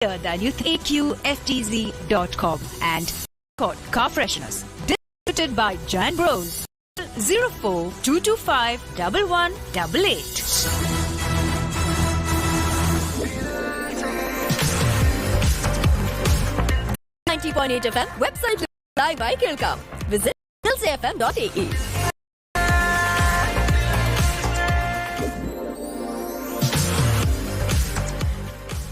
than you think. AQFTZ.com and code car fresheners. Distributed by Giant Bros. 04-225-1188. 90.8 FM website live ആയി കേൾക്കാം. Visit dilsefm.ae.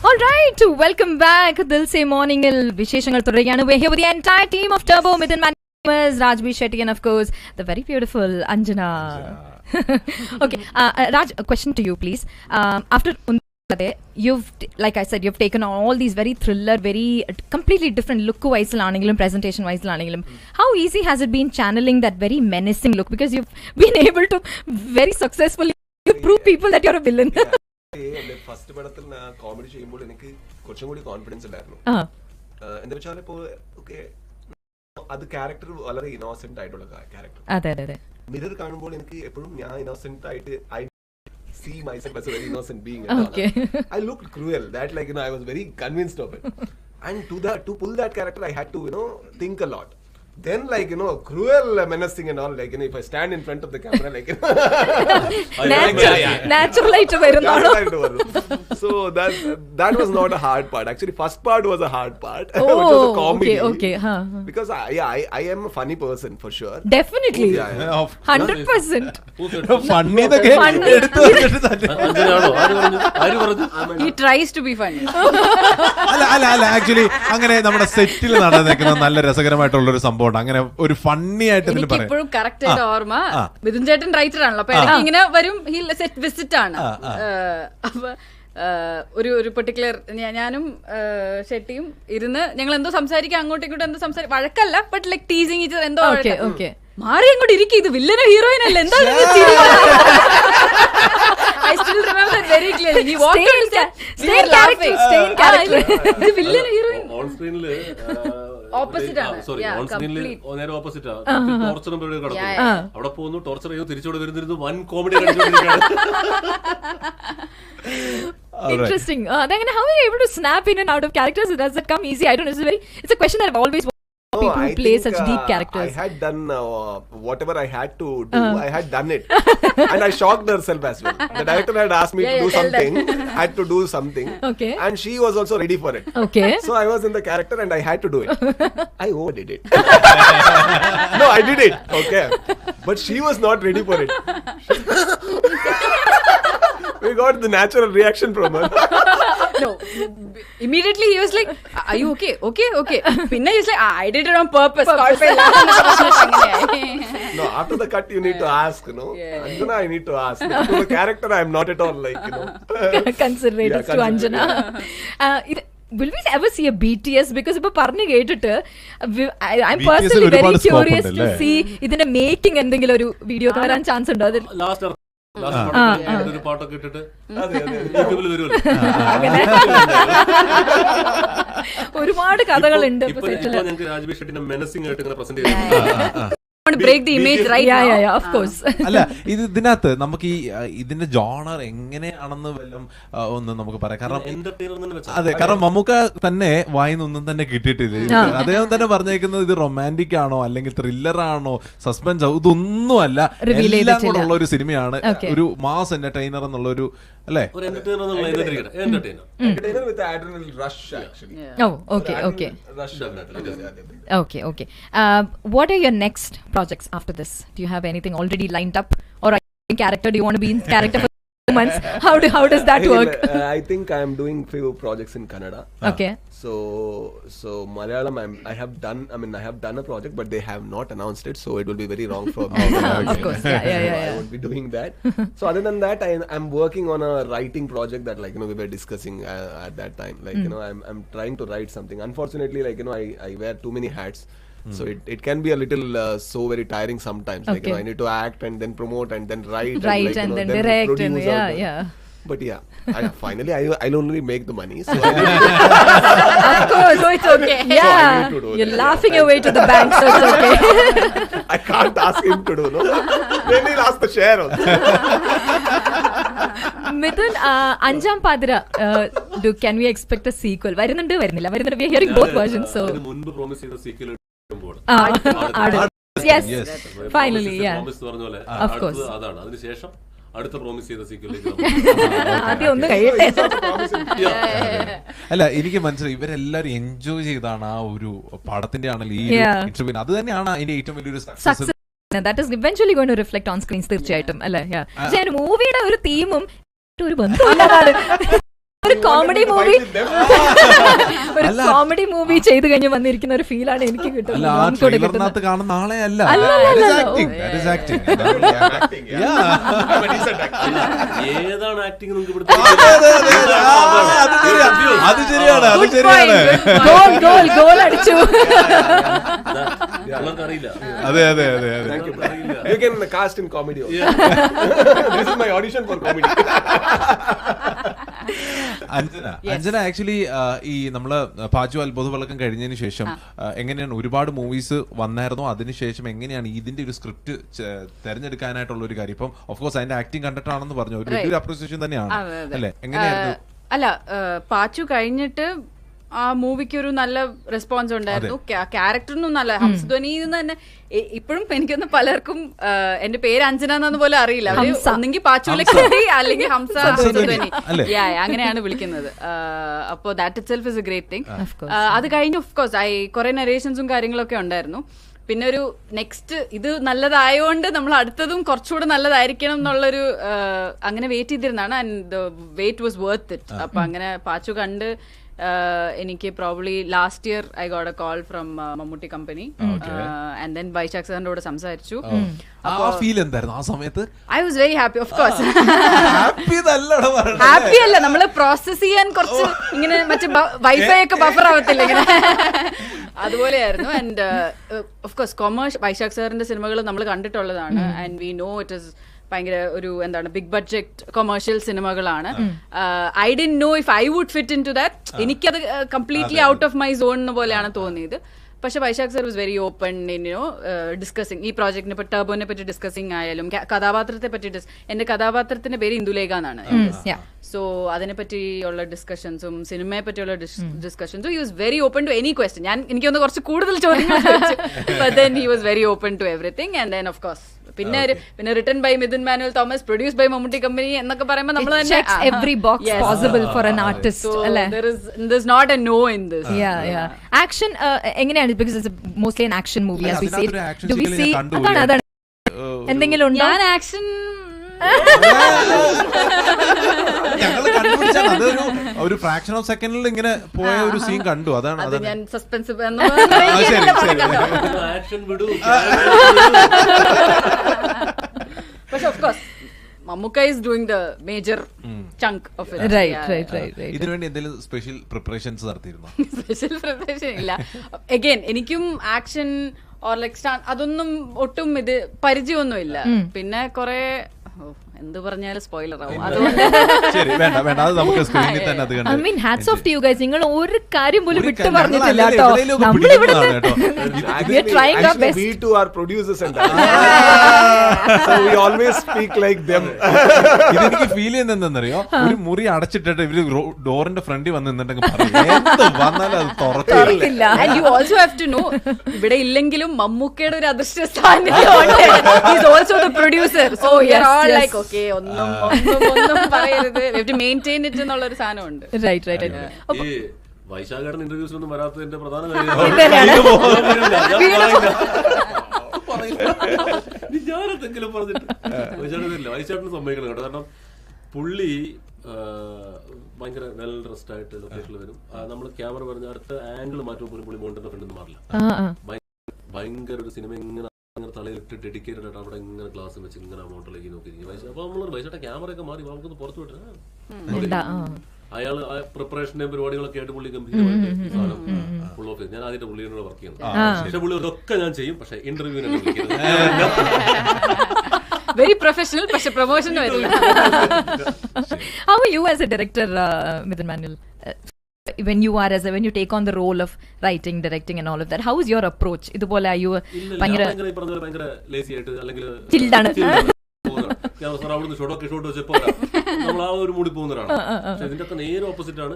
All right, welcome back. Dilse morning il visheshangal തുടരുകയാണ്. We're here with the entire team of Turbo Mithun Managers, Rajbir Shetty, and of course the very beautiful Anjana. Okay, Raj, a question to you, please. After you've, like I said, you've taken on all these very thriller, very completely different look-wise laningilum, presentation-wise laningilum. How easy has it been channeling that very menacing look? Because you've been able to very successfully prove people that you're a villain. First പടത്തിൽ comedy ചെയ്യുമ്പോൾ എനിക്ക് കുറച്ചും കൂടി confidence ഉണ്ടായിരുന്നു. എന്താ വെച്ചാൽ ഇപ്പോ അത് ക്യാരക്ടർ വളരെ ഇന്നോസെന്റ് ആയിട്ടുള്ള ക്യാരക്ടർ. മിറർ കാണുമ്പോൾ എനിക്ക് എപ്പോഴും ഞാൻ ഇന്നോസെന്റ് ആയിട്ട് I see myself as a very innocent being. Okay. I looked cruel. That I was very convinced of it. And to pull that character, I had to think a lot. Then cruel menacing and all, if I stand in front of the camera natural light so that was not a hard part. Actually, first part was a hard part. Which was a comedy. Okay. Because I am a funny person for sure. Definitely. 100%. Funny. He tries to be funny. Actually അങ്ങനെ നമ്മുടെ സെറ്റിൽ നടന്നിരിക്കുന്ന നല്ല രസകരമായിട്ടുള്ള ഒരു സംഭവം അങ്ങനെ ഒരു funny ആയിട്ട് ഇപ്പോഴും കറക്റ്റ് ആയിട്ട് ഓർമ്മ മിഥുൻ ചേട്ടൻ റൈറ്റർ ആണല്ലോ, അപ്പൊ ഇടയ്ക്ക് ഇങ്ങനെ വരും. സെറ്റ് വിസിറ്റ് ആണ്. അപ്പൊ ഒരു പെർട്ടിക്കുലർ ഞാനും ഷെട്ടിയും ഇരുന്ന് ഞങ്ങൾ എന്തോ സംസാരിക്കാം, അങ്ങോട്ടും ഇങ്ങോട്ടും എന്തോ വഴക്കല്ല, ബട്ട് ലൈക് ടീസിങ് ഈച്ച് എന്തോ മാറി അങ്ങോട്ട് ഇരിക്കും. ഇത് വില്ലനോ ഹീറോയിൻ അല്ല, എന്താ I still remember very clearly. He walked on set. Stay in character. The villain heroine. On screen opposite ആണ്. Sorry, on screen നേരെ opposite ആണ്. ടോർച്ചർ പരിപാടി നടക്കുന്നു. അവിടെ പോകുന്നു, ടോർച്ചർ ചെയ്തു, തിരിച്ചോടെ വരുന്നിരുന്നു, വൻ comedy കളിച്ചുകൊണ്ടിരിക്കുകയാണ്. Interesting. Then how are you able to snap in and out of characters? Does it come easy? I don't know. It's a question that I've always people who play such deep characters. I had done whatever I had to do. I had done it. And I shocked herself as well. The director had asked me to do something. I had to do something. Okay. And she was also ready for it. Okay. So I was in the character and I had to do it. I overdid it. No, I did it. Okay. But she was not ready for it. We got the natural reaction from her. No. Immediately he was like, are you okay? Okay. Pinna he was like, I did it on purpose. No, after the cut you need to ask, Anjana, I need to ask. To the character I am not at all considerate to Anjana. Will we ever see a BTS? Because ipo parnu kettittu I'm personally very curious to see idinte making endengil oru video tharan chance undo. Last ഒരു പാട്ടൊക്കെ ഇട്ടിട്ട് ഒരുപാട് കഥകളുണ്ട്. ഞങ്ങൾക്ക് രാജ്ബീർ ഷെട്ടിനെ മെനസിംഗ് ആയിട്ട് ഇങ്ങനെ present ചെയ്യുന്നു. break the image right now. Yeah, of course. അല്ല ഇതിനകത്ത് നമുക്ക് ഈ ഇതിന്റെ ജോണർ എങ്ങനെയാണെന്ന് വല്ലതും ഒന്ന് നമുക്ക് പറയാം. കാരണം അതെ, കാരണം മമ്മൂക്ക തന്നെ വായിന്നൊന്നും തന്നെ കിട്ടിയിട്ടില്ല. അദ്ദേഹം തന്നെ പറഞ്ഞേക്കുന്നത് ഇത് റൊമാൻറ്റിക് ആണോ അല്ലെങ്കിൽ ത്രില്ലർ ആണോ സസ്പെൻസ് ആണോ ഇതൊന്നും അല്ല, എല്ലാം കൂടെ ഉള്ള ഒരു സിനിമയാണ്. ഒരു മാസ് എന്റർടൈനർ എന്നുള്ള ഒരു അല്ലേ, entertainer with adrenaline rush actually. Oh, okay. Rush definitely. Okay. What are your next projects after this? Do you have anything already lined up, or are you in character? Do you want to be in character for 2 months? How does that work? I think I am doing few projects in Kannada. Okay. So Malayalam I have done a project, but they have not announced it, so it will be very wrong for me. Of course. Yeah. I won't be doing that. So other than that, I'm working on a writing project that we were discussing at that time. I'm trying to write something. Unfortunately, I wear too many hats. So it can be a little so very tiring sometimes. Okay. I need to act and then promote and then write and then direct and yeah. But finally I'll only make the money. So of course, so it's okay. Yeah, you're laughing your way to the bank, so it's okay. I can't ask him to do, no? Then he'll ask the share also. Mithun, Anjam Padira, can we expect a sequel? വരുന്നുണ്ട് വരുന്നില്ല വരുന്നുണ്ട്. We are hearing both versions. So മുൻപ് promise ചെയ്ത equal yes, finally, yeah, of course. അതാണ് അതിനുശേഷം അടുത്ത promise ചെയ്ത സീക്വലിലേക്ക് ആദ്യം ഒന്ന് കഴിയട്ടെ. അല്ല എനിക്ക് മനസ്സിലായി ഇവരെല്ലാരും എൻജോയ് ചെയ്താണ് ആ ഒരു പടത്തിന്റെ ആണെങ്കിൽ ഈ ഇന്റർവ്യൂ. അത് തന്നെയാണ് അതിന്റെ ഏറ്റവും വലിയൊരു success. That is eventually going to reflect on screens തീർച്ചയായിട്ടും അല്ലേ. പക്ഷേ ഒരു മൂവിയുടെ ഒരു തീമും ഒരു ബന്ധമില്ലാതാണ്. ഒരു കോമഡി മൂവി ചെയ്ത് കഴിഞ്ഞ് വന്നിരിക്കുന്ന ഒരു ഫീലാണ് എനിക്ക് കിട്ടുന്നത്. കാണുന്ന ആളെ അല്ല, ഏതാണ് ആക്ടിങ് അത് ശരിയാണ്, അത് ശരിയാണ്. ഗോൾ അടിച്ചു. അറിയില്ല. അതെ അതെ അതെ അതെ. You can cast in comedy. This is my audition for comedy. Anjana actually ഈ നമ്മള് പാച്ചു അത്ഭുത വിളക്കം കഴിഞ്ഞതിന് ശേഷം എങ്ങനെയാണ് ഒരുപാട് മൂവീസ് വന്നായിരുന്നോ, അതിനുശേഷം എങ്ങനെയാണ് ഇതിന്റെ ഒരു സ്ക്രിപ്റ്റ് തെരഞ്ഞെടുക്കാനായിട്ടുള്ള ഒരു കാര്യം? ഇപ്പം ഓഫ് കോഴ്സ് അതിന്റെ ആക്ടിങ് കണ്ടിട്ടാണെന്ന് പറഞ്ഞു, ഒരു വലിയൊരു അപ്രീസിയേഷൻ തന്നെയാണ് അല്ലെ? എങ്ങനെയായിരുന്നു? അല്ല, പാച്ചു കഴിഞ്ഞിട്ട് ആ മൂവിക്ക് ഒരു നല്ല റെസ്പോൺസ് ഉണ്ടായിരുന്നു. ക്യാരക്ടറിനും നല്ല ഹംസധ്വനി തന്നെ. ഇപ്പോഴും എനിക്കൊന്ന് പലർക്കും എന്റെ പേര് അഞ്ജന എന്നു പോലും അറിയില്ല. ഒന്നെങ്കിൽ പാച്ചുവിലെ കുട്ടി അല്ലെങ്കിൽ ഹംസ ഹംസധ്വനി, അങ്ങനെയാണ് വിളിക്കുന്നത്. അപ്പോ that it self is A great thing. അത് കഴിഞ്ഞ് ഓഫ് കോഴ്സ് കുറെ നരേഷൻസും കാര്യങ്ങളൊക്കെ ഉണ്ടായിരുന്നു. പിന്നെ ഒരു നെക്സ്റ്റ് ഇത് നല്ലതായോണ്ട് നമ്മൾ അടുത്തതും കുറച്ചുകൂടെ നല്ലതായിരിക്കണം എന്നുള്ളൊരു അങ്ങനെ വെയിറ്റ് ചെയ്തിരുന്നാണ്. And the wait was worth it. അപ്പൊ അങ്ങനെ പാച്ചു കണ്ട് എനിക്ക് probably last year I got a call from Mammootty company. And then Vaishakh സാറിന്റെ കൂടെ സംസാരിച്ചു. I was very happy. Of course happy അല്ല, നമ്മള് പ്രോസസ് ചെയ്യാൻ കുറച്ച് ഇങ്ങനെ മറ്റേ വൈഫൈ ഒക്കെ ബഫർ ആവത്തില്ല ഇങ്ങനെ, അതുപോലെയായിരുന്നു. And of course commercial Vaishakh സാറിന്റെ സിനിമകൾ നമ്മൾ കണ്ടിട്ടുള്ളതാണ്. And we know it is ഭയങ്കര ഒരു എന്താണ് ബിഗ് ബഡ്ജറ്റ് കൊമേഴ്ഷ്യൽ സിനിമകളാണ്. I didn't know if I would fit in to that. എനിക്കത് completely out of my zone പോലെയാണ് തോന്നിയത്. പക്ഷെ Vaishakh sir was very open in discussing ഈ പ്രോജക്റ്റിനെ പറ്റി, ടർബോനെ പറ്റി ഡിസ്കസിങ് ആയാലും കഥാപാത്രത്തെ പറ്റി. എന്റെ കഥാപാത്രത്തിന്റെ പേര് ഇന്ദുലേഖ എന്നാണ്. സോ അതിനെപ്പറ്റി ഉള്ള ഡിസ്കഷൻസും സിനിമയെ പറ്റിയുള്ള ഡിസ്കഷൻസും he was very open to any question. എനിക്കൊന്ന് കുറച്ച് കൂടുതൽ ചോദ്യങ്ങൾ ചോദിച്ചു. But then he was very open to everything. And then of course പിന്നെ written by Midhun Manuel Thomas, produce by Mammootty company എന്നൊക്കെ പറയുമ്പോൾ നമ്മൾ തന്നെ every box possible for an artist. There is not a no in this. Action എങ്ങനെയാണ്? Because it's mostly an action movie as we see. Do we see അതാണ് എന്തെങ്കിലും ഉണ്ടോ? ഞാൻ action ഒരു ഫ്രാക്ഷൻ ഓഫ് സെക്കൻഡിൽ ഇങ്ങനെ പോയ ഒരു സീൻ കണ്ടു. അതാണ് ഞാൻ സസ്പെൻസ്. പക്ഷെ of course Mammootty is doing the major chunk of it. Right. ഇതിനു വേണ്ടി എന്തെങ്കിലും സ്പെഷ്യൽ പ്രിപ്പറേഷൻസ് നടത്തിയിരുന്നോ? സ്പെഷ്യൽ പ്രിപ്പറേഷൻ ഇല്ല. അഗൈൻ എനിക്കും ആക്ഷൻ ഓർ ലൈക്ക് അതൊന്നും ഒട്ടും ഇത് പരിചയമൊന്നും ഇല്ല. പിന്നെ കുറെ എന്ത് പറഞ്ഞാലും സ്പോയിലർ ആവും. Hats of to you guys. നിങ്ങൾ ഒരു കാര്യം പോലും വിട്ടു പറഞ്ഞിട്ടില്ല കേട്ടോ. We too are producers and so we always speak like them. ഇതെനിക്ക് ഫീൽ ചെയ്യുന്നറിയോ, ഒരു മുറി അടച്ചിട്ടിട്ട് ഇവര് ഡോറിന്റെ ഫ്രണ്ടിൽ വന്ന് നിന്നിട്ട് വന്നാലും അത് തുറക്കില്ല. And you also have to know, ഇവിടെ ഇല്ലെങ്കിലും മമ്മൂക്കയുടെ ഒരു അദൃശ്യ സാന്നിധ്യമുണ്ട്. He is also the producer. So we are all like ഒന്നും പറയരുത്, we have to maintain it എന്നുള്ള ഒരു സാധനമുണ്ട്. റൈറ്റ്. വൈശാഖേട്ടൻ ഇന്റർവ്യൂസിലൊന്നും വരാത്തതിന്റെ പ്രധാന ഞാനെന്തെങ്കിലും പറഞ്ഞിട്ട് വൈശാഖേട്ടന് സമ്മതിക്കണം കേട്ടോ. കാരണം പുള്ളി ഭയങ്കര വെൽ ഡ്രസ്ഡ് ആയിട്ട് ലൊക്കേഷനിൽ വരും. നമ്മൾ ക്യാമറ പറഞ്ഞ അടുത്ത ആംഗിൾ മാറ്റുമ്പോൾ പോലും പുള്ളി മോണിറ്ററിന്റെ ഫ്രണ്ടിൽ നിന്ന് മാറില്ല. ഭയങ്കര ഒരു സിനിമ ഇങ്ങനെ തലയിട്ട് ഡെഡിക്കേറ്റഡ് ആയിട്ട് അവിടെ ഇങ്ങനെ ഗ്ലാസ് വെച്ച് ഇങ്ങനെ മോണിറ്ററിലേക്ക് നോക്കി. അപ്പൊ നമ്മൾ വൈശാഖ ക്യാമറയൊക്കെ മാറി നമുക്കൊന്ന് പുറത്തു വിട്ടു. അയാള് പ്രിപ്പറേഷന്റെ പരിപാടികളൊക്കെ ആയിട്ട് പുള്ളി ഗംഭീരമായിട്ട് സാധനം ഫുൾ ഓഫ്. ഞാൻ ആദ്യത്തെ പുള്ളിയോട് വർക്ക് ചെയ്യുന്നത്. പക്ഷെ പുള്ളി ഇതൊക്കെ ഞാൻ ചെയ്യും, പക്ഷെ ഇന്റർവ്യൂവിനെ വെരി പ്രൊഫഷണൽ, പക്ഷെ പ്രൊമോഷന് വരില്ല. How are you as a director, Midhan Manuel? When you take on the role of writing, directing and all of that, how is your approach? Idupole are you ഭയങ്കര ലേസി ആയിട്ട് അല്ലെങ്കിൽ അവിടുന്ന് shot വെച്ചപ്പോ നമ്മൾ ആ ഒരു മൂടി പോകുന്നവരാണ്. പക്ഷെ ഇതിന്റെ ഒക്കെ നേരെ ഓപ്പോസിറ്റ് ആണ്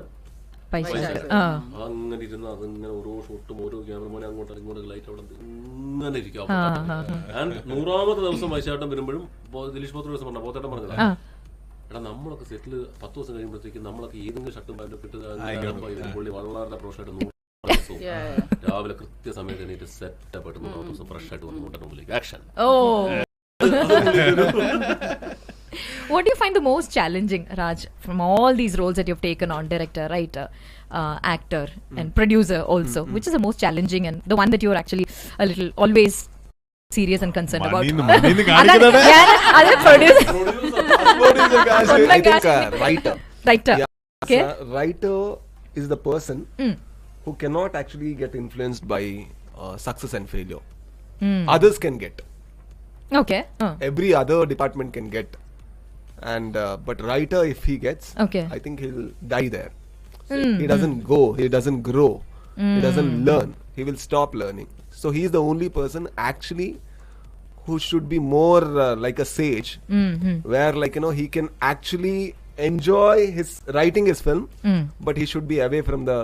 അങ്ങനെ ഇരുന്ന് അതിങ്ങനെ ഓരോ ഷോട്ടും ഓരോ ക്യാമറമാനെ അങ്ങോട്ടും ഇങ്ങോട്ടും ലൈറ്റ് അവിടെ ഇങ്ങനെ ഇരിക്കും. ഞാൻ 100ാമത്തെ ദിവസം വൈശാട്ടം വരുമ്പോഴും ദിലീഷ് പോത്ര ദിവസം പറഞ്ഞ പോത്തേട്ടം പറഞ്ഞത്, എടാ നമ്മളൊക്കെ സെറ്റിൽ 10 ദിവസം കഴിയുമ്പോഴത്തേക്കും നമ്മളൊക്കെ ഏതെങ്കിലും ഷർട്ടും പാൻറ്റും കിട്ടുക പുള്ളി വളരെ പ്രോഷായിട്ട് 100 ദിവസവും രാവിലെ കൃത്യസമയത്ത് എണീറ്റ് സെറ്റപ്പ് ആയിട്ട് 100 ദിവസം ഫ്രഷ് ആയിട്ട് വന്നുകൊണ്ടിരുന്ന action. What do you find the most challenging, Raj, from all these roles that you've taken on, director, writer, actor, and producer also? Which is the most challenging and the one that you're actually a little always serious and concerned about? Writer. Okay. Writer is the person who cannot actually get influenced by success and failure. Others can get. Okay. Every other department can get. And but writer, if he gets, I think he'll die there. He doesn't go, he doesn't grow, he doesn't learn, he will stop learning. So he's the only person actually who should be more like a sage, where like he can actually enjoy his writing his film, but he should be away from the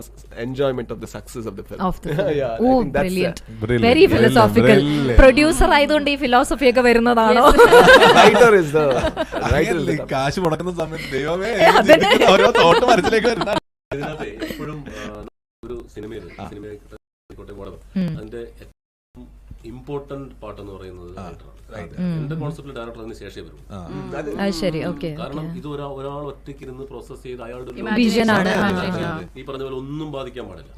enjoyment of the success of the film. Yeah, oh, brilliant. Very philosophical. Producer ആയതുകൊണ്ട് ഈ philosophy ഒക്കെ വരുന്നതാണോ? Writer is the കാശ് മുടക്കുന്ന സമയത്ത് ദൈവമേ ഓരോ thought മനസ്സിലേക്ക് വരുന്ന എപ്പോഴും ഒരു സിനിമയിൽ അതിന്റെ ഇമ്പോർട്ടന്റ് പാർട്ട് എന്ന് പറയുന്നത് എന്റെ കോൺസെപ്റ്റിൽ ഡയറക്ടർ അതിന് ശേഷമേ വരും. കാരണം ഇത് ഒരാൾ ഒറ്റയ്ക്കിരുന്ന് പ്രോസസ് ചെയ്ത് അയാളുടെ ഈ പറഞ്ഞ പോലെ ഒന്നും ബാധിക്കാൻ പാടില്ല.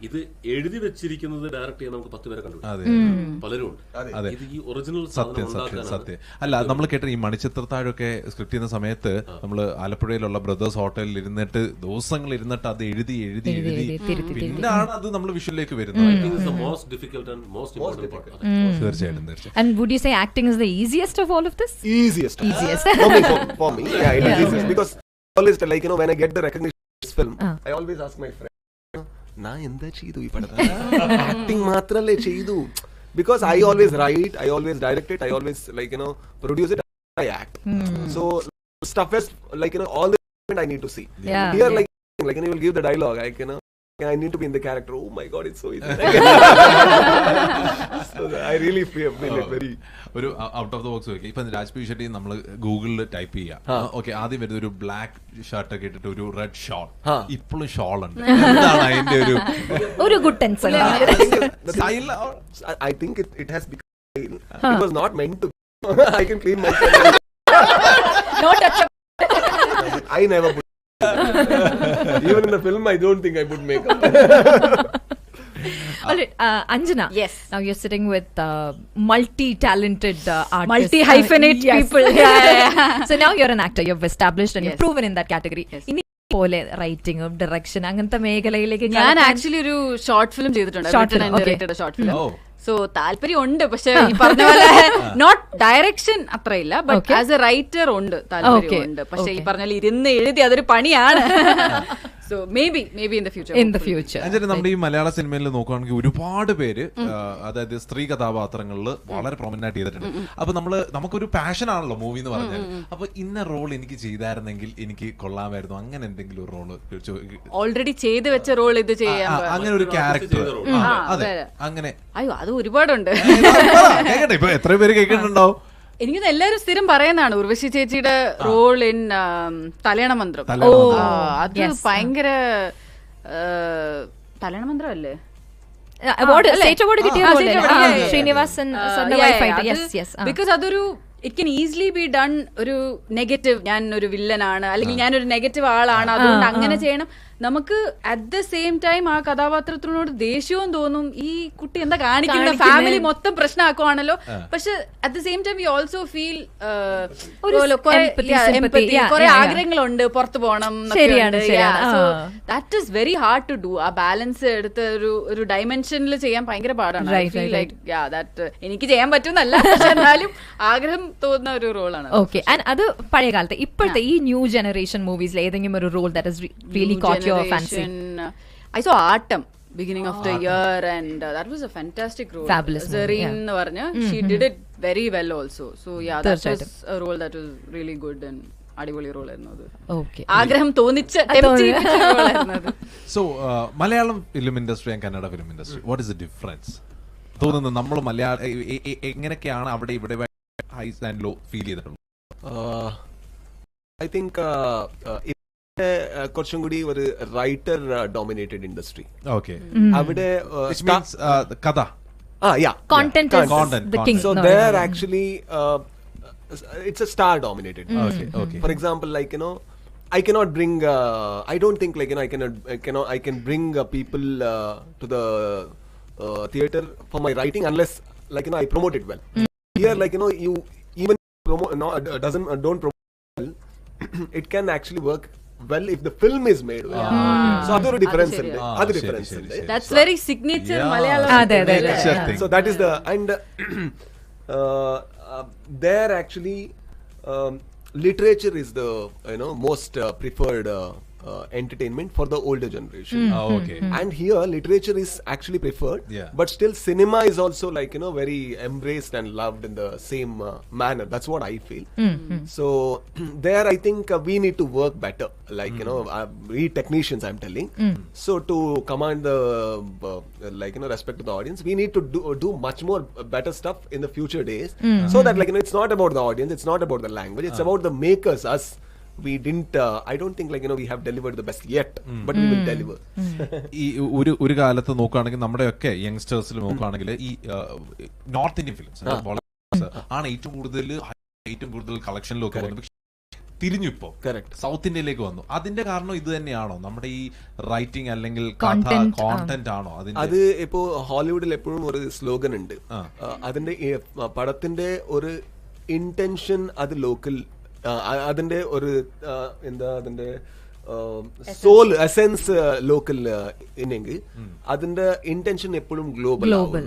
ഇത് എഴുതി വെച്ചിരിക്കുന്നത് ഡയറക്ട് ചെയ്യാൻ നമുക്ക് 10 പേരെ കണ്ടുപിടിക്കും, പലരും ഉണ്ട്. ഇത് ഈ ഒറിജിനൽ സത്യം. അല്ല, നമ്മൾ കേട്ട ഈ മണിച്ചിത്രത്താഴൊക്കെ സ്ക്രിപ്റ്റ് ചെയ്യുന്ന സമയത്ത് നമ്മള് ആലപ്പുഴയിലുള്ള ബ്രദേഴ്സ് ഹോട്ടലിൽ ഇരുന്നിട്ട് ദിവസങ്ങൾ ഇരുന്നിട്ട് അത് എഴുതി പിന്നാണ് അത് നമ്മൾ വിഷ്വലിലേക്ക് വരുന്നത്. തീർച്ചയായിട്ടും. And would you say acting is the easiest of all of this? Easiest. For me, yeah, it is easiest because always like when I get the recognition of this film, I always ask my friend, na endha cheedu ee padata acting maatrale cheedu, because I always write, I always direct it, I always like produce it, I act. So stuff is like all the I need to see. Here like you will give the dialogue, I need to be in the character. Oh my god, it's so easy. So I really feel it very ഒരു out of the box നോക്കി. ഇപ്പൊ രാജ്ബി ഷെട്ടി നമ്മൾ ഗൂഗിളിൽ type ചെയ്യാം. Okay, ആദ്യം വരുന്നത് ഒരു black shirt ഒക്കെ ഇട്ടിട്ട് ഒരു റെഡ് ഷോൾ. ഇപ്പോഴും ഷോൾ ഉണ്ട്. എന്താണ് അതിന്റെ ഒരു good tense? I think it has become style. It was not meant to. I can clean myself. Not touch. I never put. Even in the film, I don't think I put makeup. All right, Anjana. Yes. Now you're sitting with multi-talented artists. Multi-hyphenate people. So now you're an actor. You've established and you've proven in that category. ഇനി പോലെ റൈറ്റിംഗും direction അങ്ങനത്തെ മേഖലയിലേക്ക് ഞാൻ actually ഒരു short film ചെയ്തിട്ടുണ്ട്. Short film. So താല്പര്യം ഉണ്ട്, പക്ഷെ ഈ പറഞ്ഞ പോലെ നോട്ട് ഡയറക്ഷൻ അത്രയില്ല, ബട്ട് ആസ് എ റൈറ്റർ ഉണ്ട് താല്പര്യം ഉണ്ട്. പക്ഷെ ഈ പറഞ്ഞ പോലെ ഇരുന്ന് എഴുതി അതൊരു പണിയാണ്. So may be in the future. നമ്മുടെ ഈ മലയാള സിനിമയിൽ നോക്കുകയാണെങ്കിൽ ഒരുപാട് പേര് അതായത് സ്ത്രീ കഥാപാത്രങ്ങളിൽ വളരെ പ്രൊമനന്റ് ആയിട്ട് ചെയ്തിട്ടുണ്ട്. അപ്പൊ നമുക്കൊരു പാഷൻ ആണല്ലോ മൂവി എന്ന് പറഞ്ഞാൽ. അപ്പൊ ഇന്ന റോൾ എനിക്ക് ചെയ്തായിരുന്നെങ്കിൽ എനിക്ക് കൊള്ളാമായിരുന്നു, അങ്ങനെ എന്തെങ്കിലും ഒരു റോള് ഓൾറെഡി ചെയ്ത് വെച്ച റോൾ ഇത് ചെയ്യാൻ അങ്ങനെ ഒരു ക്യാരക്ടർ. അതെ, അങ്ങനെ അയ്യോ അത് ഒരുപാടുണ്ട്. ഇപ്പൊ എത്ര പേര് കേൾക്കുന്നുണ്ടാവും? എനിക്കത് എല്ലാവരും സ്ഥിരം പറയുന്നതാണ് ഉർവശി ചേച്ചിയുടെ റോൾ ഇൻ തലയണ മന്ത്രം. അത് ഭയങ്കര തലയണ മന്ത്രം അല്ലേ? ബിക്കോസ് അതൊരു it can easily be done. ഒരു നെഗറ്റീവ്, ഞാൻ ഒരു വില്ലനാണ് അല്ലെങ്കിൽ ഞാനൊരു നെഗറ്റീവ് ആളാണ്, അതുകൊണ്ട് അങ്ങനെ ചെയ്യണം. നമുക്ക് അറ്റ് ദ സെയിം ടൈം ആ കഥാപാത്രത്തിനോട് ദേഷ്യവും തോന്നും, ഈ കുട്ടി എന്താ കാണിക്കുന്നത്, ഫാമിലി മൊത്തം പ്രശ്നമാക്കുവാണല്ലോ. പക്ഷെ at the same time you also feel കുറെ ആഗ്രഹങ്ങളുണ്ട്, പുറത്തു പോകണം. That is very hard to do. ആ ബാലൻസ് എടുത്ത് ഒരു ഡയമെൻഷനിൽ ചെയ്യാൻ ഭയങ്കര പാടാണ്. എനിക്ക് ചെയ്യാൻ പറ്റുന്നല്ല, എന്നാലും ആഗ്രഹം തോന്നുന്ന ഒരു റോളാണ്. ഓക്കെ, അത് പഴയ കാലത്ത് ഇപ്പോഴത്തെ ഈ ന്യൂ ജനറേഷൻ മൂവീസിൽ ഏതെങ്കിലും ഒരു role that is really caught your fancy? I saw Autumn beginning of the year and that was a fantastic role. Fabulous. Zareen nu parnja, she did it very well also. So yeah, that was a role that was really good and അടിപൊളി റോളായിരുന്നു അത്. Okay. ആഗ്രഹം തോന്നിച്ച റോളായിരുന്നു അത്. So Malayalam film industry and Kannada film industry, what is the difference തോന്നുന്നു? നമ്മൾ മലയാള എങ്ങനെയൊക്കെയാണ് അവിടെ ഇവിടെ ഹൈസ് and law feel ചെയ്തിട്ടുള്ളത്? ഐ തിങ്ക് കുറച്ചും കൂടി ഒരു റൈറ്റർ ഡോമിനേറ്റഡ് ഇൻഡസ്ട്രി. ഓക്കെ, അവിടെ കഥ, Content is the king. So there actually it's a star dominated. Okay. For example, like, you know, I cannot bring I don't think, like, you know, I can bring people to the theater for my writing unless, like, you know, I promote it well. Here, like, you know, you even don't promote well, it can actually work well if the film is made well. So other difference in other difference in That's very signature Malayalam. So that is the, and there actually literature is the, you know, most preferred entertainment for the older generation. Okay. And here literature is actually preferred, but still cinema is also, like, you know, very embraced and loved in the same manner. That's what I feel. So there I think we need to work better, like, you know, we technicians, I'm telling. So to command the like, you know, respect to the audience, we need to do much more better stuff in the future days, so that, like, you know, it's not about the audience, it's not about the language, it's about the makers, us. We didn't I don't think, like, you know, we have delivered the best yet, but we will deliver. ഈ ഒരു കാലത്ത് നോക്കുകയാണെങ്കിൽ നമ്മുടെയൊക്കെ യങ്സ്റ്റേഴ്സിൽ നോക്കുകയാണെങ്കിൽ ഈ north Indian films ആണ് ഏറ്റവും കൂടുതൽ കളക്ഷനിലൊക്കെ വന്നു. തിരിഞ്ഞു ഇപ്പോ സൗത്ത് ഇന്ത്യയിലേക്ക് വന്നു. അതിന്റെ കാരണം ഇത് തന്നെയാണോ? നമ്മുടെ ഈ റൈറ്റിംഗ് അല്ലെങ്കിൽ കോണ്ടന്റ് ആണോ? അത് ഇപ്പോ ഹോളിവുഡിൽ എപ്പോഴും ഒരു സ്ലോഗൻ ഉണ്ട്, അതിന്റെ പടത്തിന്റെ ഒരു ഇന്റൻഷൻ അത് ലോക്കൽ, അതിന്റെ ഒരു എന്താ അതിന്റെ സോൾ എസെൻസ് ലോക്കൽ ഇല്ലെങ്കിൽ അതിന്റെ ഇന്റൻഷൻ എപ്പോഴും ഗ്ലോബൽ ആവും.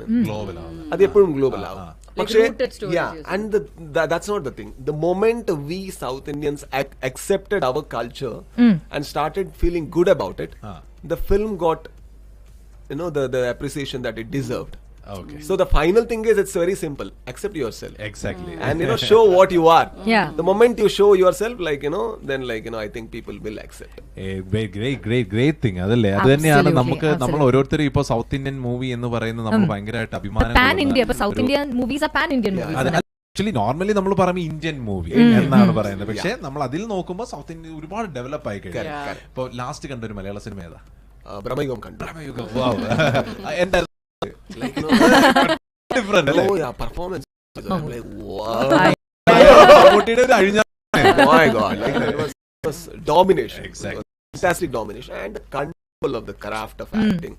അത് എപ്പോഴും ഗ്ലോബൽ ആവും. പക്ഷേ and that's not the thing. The moment we South Indians accepted our culture and started feeling good about it, the film got, you know, the appreciation that it deserved. Okay. So the final thing is, it's very simple. Accept yourself. Exactly. And, you know, show what you are. Yeah. The moment you show yourself, like, you know, then, like, you know, I think people will accept. Great thing. അതല്ലേ, അത് തന്നെയാണ് നമുക്ക്, നമ്മൾ ഓരോരുത്തരും ഇപ്പൊ south Indian movie എന്ന് പറയുന്നത് നമ്മൾ ഭയങ്കരമായിട്ട് അഭിമാനം. പാൻ ഇന്ത്യ, ഇപ്പൊ south Indian movies are pan Indian movies. Actually normally നമ്മൾ പറയുമ്പോൾ ഇന്ത്യൻ മൂവി എന്നാണ് പറയുന്നത്, പക്ഷെ നമ്മൾ അതിൽ നോക്കുമ്പോൾ സൗത്ത് ഇന്ത്യ ഒരുപാട് ഡെവലപ്പ് ആയി കഴിഞ്ഞു. ഇപ്പൊ ലാസ്റ്റ് കണ്ട ഒരു മലയാള സിനിമ ഏതാ? ബ്രഹ്മയുഗം കണ്ടു. എന്താ like, you know, different, oh yeah, performance. I'm like, wow. My God, like, it was domination. Exactly. Fantastic domination and the control of the craft of acting.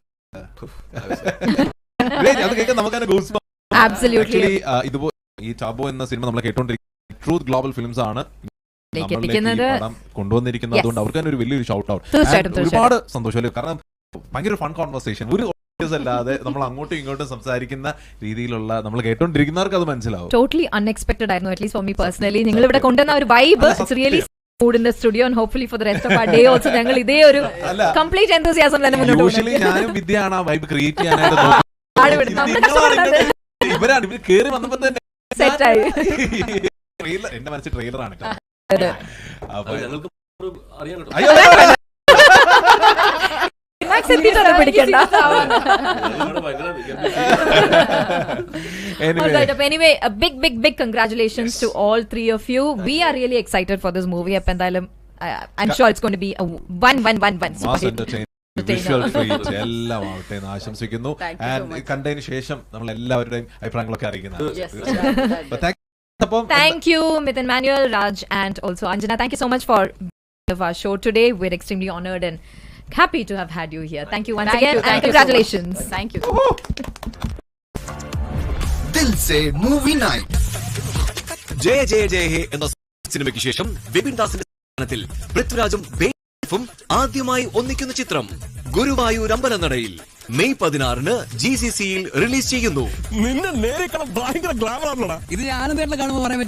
Great. അത് കേൾക്കാൻ നമുക്കങ്ങനെ goosebumps. Absolutely. ഇതുപോലെ ഈ ചാബോ എന്ന cinema നമ്മളെ കേട്ടോണ്ടിരിക്കുന്ന truth global films ആണ് കൊണ്ടുവന്നിരിക്കുന്നത്. അതുകൊണ്ട് അവർക്ക് തന്നെ ഒരു വലിയൊരു ഷൗട്ട് ഔട്ട്. ഒരുപാട് സന്തോഷം, കാരണം ഭയങ്കര ഫൺ കോൺവെർസേഷൻ. ഒരു അല്ലാതെ നമ്മൾ അങ്ങോട്ടും ഇങ്ങോട്ടും സംസാരിക്കുന്ന രീതിയിലുള്ള നമ്മൾ കേട്ടോണ്ടിരിക്കുന്നവർക്ക് അത് മനസ്സിലാവും. ടോട്ടലി അൺഎക്സ്പെക്ടഡ് ആയിരുന്നു, അറ്റ്ലീസ്റ്റ് ഫോർ മീ പേഴ്സണലി. നിങ്ങൾ ഇവിടെ കൊണ്ടുവന്ന ഒരു vibe it's really mood in the studio and hopefully for the rest of our day also ഞങ്ങൾ ഇതേ ഒരു കംപ്ലീറ്റ് എന്തൂസിയാസം തന്നെ മുന്നോട്ട് പോകും. യൂഷ്വലി ഞാനും വിദ്യയാണ് ആ വൈബ് ക്രിയേറ്റ് ചെയ്യാനായിട്ട് ഇവരാണ് ഇവർ കേറി വന്നപ്പോ തന്നെ സെറ്റായി. എന്റെ മനസ്സിൽ ട്രെയിലറാണ്. ഞങ്ങൾക്ക് അറിയാൻ കേട്ടോ. Anyway, a big congratulations to all three of you. We are really excited for this movie. I'm sure it's going to be a one super hit. Visual treat എല്ലാം ആവട്ടെ എന്ന് ആശംസിക്കുന്നു. ആൻഡ് കണ്ടതിന് ശേഷം നമ്മൾ എല്ലാവരുടെയും അഭിപ്രായങ്ങളൊക്കെ അറിയിക്കുന്നത്. Thank you, Mithun, Manuel, Raj, and also Anjana. Thank you so much for our show today. We're extremely honored and happy to have had you here. Thank you once again and congratulations. Thank you. Dilse Movie Night. Jaya Jaya Jaya ഹേ എന്ന സിനിമയ്ക്ക് ശേഷം വിപിൻ ദാസിന്റെ സ്ഥാനത്തിൽ പൃഥ്വിരാജും ബേഫും ആദ്യമായി ഒന്നിക്കുന്ന ചിത്രം Guruvayur അമ്പലനടയിൽ May 16 GCCയിൽ release ചെയ്യുന്നു. നിന്നെ നേരെ കാണാൻ ഭയങ്കര ഗ്ലാമർ ആണല്ലോടാ. ഇത് ഞാനും കാണുമ്പോൾ പറയാൻ